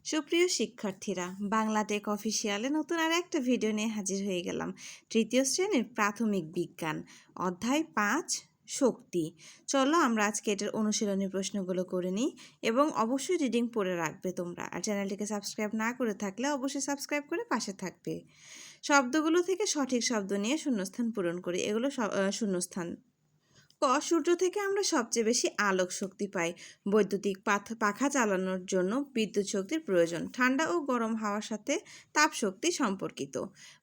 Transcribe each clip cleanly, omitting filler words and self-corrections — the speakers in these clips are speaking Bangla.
সুপ্রিয় শিক্ষার্থীরা, বাংলা টেক অফিসিয়ালে নতুন আর একটা ভিডিও নিয়ে হাজির হয়ে গেলাম। তৃতীয় শ্রেণীর প্রাথমিক বিজ্ঞান, অধ্যায় 5 শক্তি। চলো আমরা আজকে এটার অনুশীলনী প্রশ্নগুলো করে নিই এবং অবশ্যই রিডিং পড়ে রাখবে তোমরা। আর চ্যানেলটিকে সাবস্ক্রাইব না করে থাকলে অবশ্যই সাবস্ক্রাইব করে পাশে থাকবে। শব্দগুলো থেকে সঠিক শব্দ নিয়ে শূন্যস্থান পূরণ করি। এগুলো শূন্যস্থান। ক, সূর্য থেকে আমরা সবচেয়ে বেশি আলোক শক্তি পাই। বৈদ্যুতিক পাখা চালানোর জন্য বিদ্যুৎ শক্তির প্রয়োজন। ঠান্ডা ও গরম হাওয়ার সাথে তাপ শক্তি সম্পর্কিত।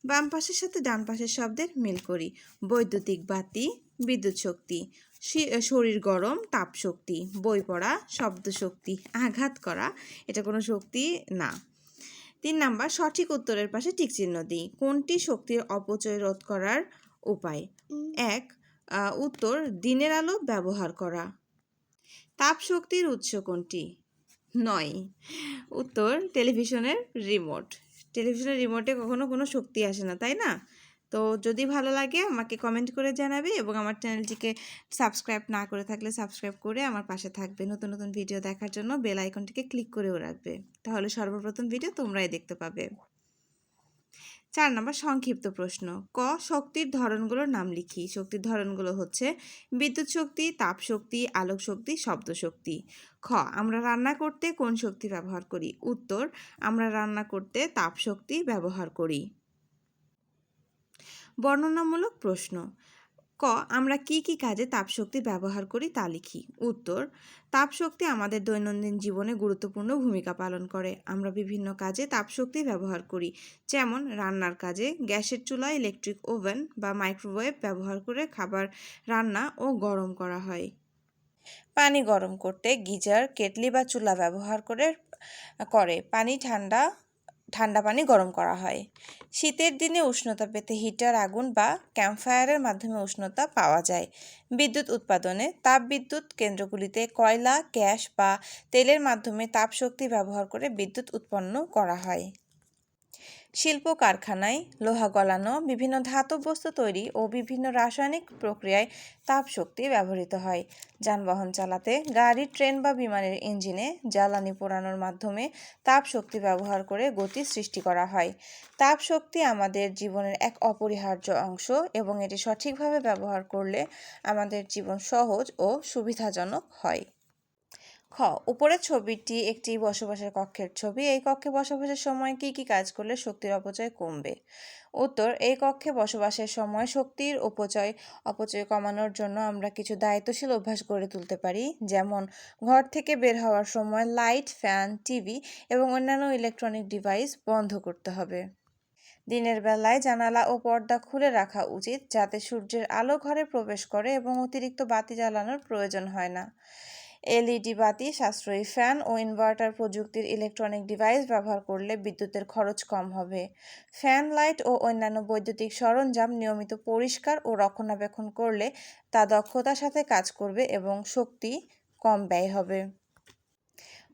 বাম পাশের সাথে ডান পাশের শব্দের মিল করি। বৈদ্যুতিক বাতি বিদ্যুৎ শক্তি, শরীর গরম তাপ শক্তি, বই পড়া শব্দ শক্তি, আঘাত করা এটা কোনো শক্তি না। 3 নাম্বার, সঠিক উত্তরের পাশে টিক চিহ্ন দিই। কোনটি শক্তির অপচয় রোধ করার উপায়? 1, উত্তর দিনের আলো ব্যবহার করা। তাপ শক্তির উৎস কোনটি? 9, উত্তর টেলিভিশনের রিমোট। টেলিভিশনের রিমোটে কখনো কোনো শক্তি আসে না, তাই না? তো যদি ভালো লাগে আমাকে কমেন্ট করে জানাবে এবং আমার চ্যানেলটিকে সাবস্ক্রাইব না করে থাকলে সাবস্ক্রাইব করে আমার পাশে থাকবে। নতুন নতুন ভিডিও দেখার জন্য বেল আইকনটিকে ক্লিক করেও রাখবে, তাহলে সর্বপ্রথম ভিডিও তোমরাই দেখতে পাবে। 4 নম্বর সংক্ষিপ্ত প্রশ্ন। ক, শক্তির ধরনগুলোর নাম লিখি। শক্তির ধরনগুলো হচ্ছে বিদ্যুৎ শক্তি, তাপ শক্তি, আলোক শক্তি, শব্দ শক্তি। খ, আমরা রান্না করতে কোন শক্তি ব্যবহার করি? উত্তর, আমরা রান্না করতে তাপ শক্তি ব্যবহার করি। বর্ণনামূলক প্রশ্ন। ক, আমরা কি কি কাজে তাপশক্তি ব্যবহার করি তা লিখি। উত্তর, তাপশক্তি আমাদের দৈনন্দিন জীবনে গুরুত্বপূর্ণ ভূমিকা পালন করে। আমরা বিভিন্ন কাজে তাপশক্তি ব্যবহার করি, যেমন রান্নার কাজে গ্যাসের চুলা, ইলেকট্রিক ওভেন বা মাইক্রোওয়েভ ব্যবহার করে খাবার রান্না ও গরম করা হয়। পানি গরম করতে গিজার, কেটলি বা চুলা ব্যবহার করে ঠান্ডা পানি গরম করা হয়। শীতের দিনে উষ্ণতা পেতে হিটার, আগুন বা ক্যাম্পফায়ারের মাধ্যমে উষ্ণতা পাওয়া যায়। বিদ্যুৎ উৎপাদনে তাপবিদ্যুৎ কেন্দ্রগুলিতে কয়লা, গ্যাস বা তেলের মাধ্যমে তাপশক্তি ব্যবহার করে বিদ্যুৎ উৎপন্ন করা হয়। শিল্প কারখানায় লোহা গলানো, বিভিন্ন ধাতব বস্তু তৈরি ও বিভিন্ন রাসায়নিক প্রক্রিয়ায় তাপ শক্তি ব্যবহৃত হয়। যানবাহন চালাতে গাড়ি, ট্রেন বা বিমানের ইঞ্জিনে জ্বালানি পোড়ানোর মাধ্যমে তাপ শক্তি ব্যবহার করে গতি সৃষ্টি করা হয়। তাপ শক্তি আমাদের জীবনের এক অপরিহার্য অংশ এবং এটি সঠিকভাবে ব্যবহার করলে আমাদের জীবন সহজ ও সুবিধাজনক হয়। খ, উপরের ছবিটি একটি বসবাসের কক্ষের ছবি। এই কক্ষে বসবাসের সময় কি কি কাজ করলে শক্তির অপচয় কমবে? উত্তর, এই কক্ষে বসবাসের সময় শক্তির অপচয় কমানোর জন্য আমরা কিছু দায়িত্বশীল অভ্যাস গড়ে তুলতে পারি, যেমন ঘর থেকে বের হওয়ার সময় লাইট, ফ্যান, টিভি এবং অন্যান্য ইলেকট্রনিক ডিভাইস বন্ধ করতে হবে। দিনের বেলায় জানালা ও পর্দা খুলে রাখা উচিত, যাতে সূর্যের আলো ঘরে প্রবেশ করে এবং অতিরিক্ত বাতি জ্বালানোর প্রয়োজন হয় না। এলইডি বাতি, সাশ্রয়ী ফ্যান ও ইনভার্টার প্রযুক্তির ইলেকট্রনিক ডিভাইস ব্যবহার করলে বিদ্যুতের খরচ কম হবে। ফ্যান, লাইট ও অন্যান্য বৈদ্যুতিক সরঞ্জাম নিয়মিত পরিষ্কার ও রক্ষণাবেক্ষণ করলে তা দক্ষতার সাথে কাজ করবে এবং শক্তি কম ব্যয় হবে।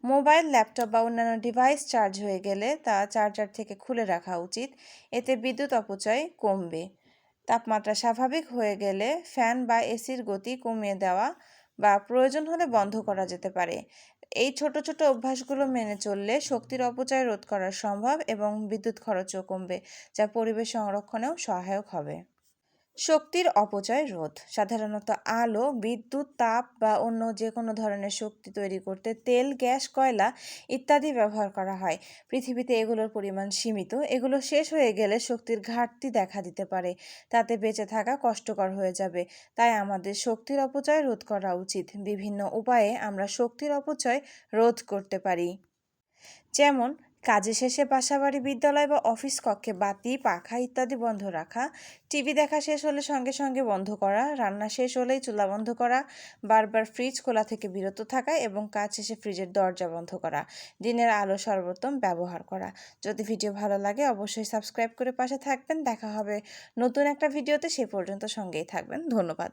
মোবাইল, ল্যাপটপ বা অন্যান্য ডিভাইস চার্জ হয়ে গেলে তা চার্জার থেকে খুলে রাখা উচিত, এতে বিদ্যুৎ অপচয় কমবে। তাপমাত্রা স্বাভাবিক হয়ে গেলে ফ্যান বা এসির গতি কমিয়ে দেওয়া বা প্রয়োজন হলে বন্ধ করা যেতে পারে। এই ছোট ছোট অভ্যাসগুলো মেনে চললে শক্তির অপচয় রোধ করা সম্ভব এবং বিদ্যুৎ খরচও কমবে, যা পরিবেশ সংরক্ষণেও সহায়ক হবে। শক্তির অপচয় রোধ। সাধারণত আলো, বিদ্যুৎ, তাপ বা অন্য যে কোনো ধরনের শক্তি তৈরি করতে তেল, গ্যাস, কয়লা ইত্যাদি ব্যবহার করা হয়। পৃথিবীতে এগুলোর পরিমাণ সীমিত। এগুলো শেষ হয়ে গেলে শক্তির ঘাটতি দেখা দিতে পারে। তাতে বেঁচে থাকা কষ্টকর হয়ে যাবে। তাই আমাদের শক্তির অপচয় রোধ করা উচিত। বিভিন্ন উপায়ে আমরা শক্তির অপচয় রোধ করতে পারি, যেমন কাজে শেষে বাসাবাড়ি, বিদ্যালয় বা অফিস কক্ষে বাতি, পাখা ইত্যাদি বন্ধ রাখা, টিভি দেখা শেষ হলে সঙ্গে সঙ্গে বন্ধ করা, রান্না শেষ হলেই চুলা বন্ধ করা, বারবার ফ্রিজ খোলা থেকে বিরত থাকা এবং কাজ শেষে ফ্রিজের দরজা বন্ধ করা, দিনের আলো সর্বোত্তম ব্যবহার করা। যদি ভিডিও ভালো লাগে অবশ্যই সাবস্ক্রাইব করে পাশে থাকবেন। দেখা হবে নতুন একটা ভিডিওতে, সে পর্যন্ত সঙ্গেই থাকবেন। ধন্যবাদ।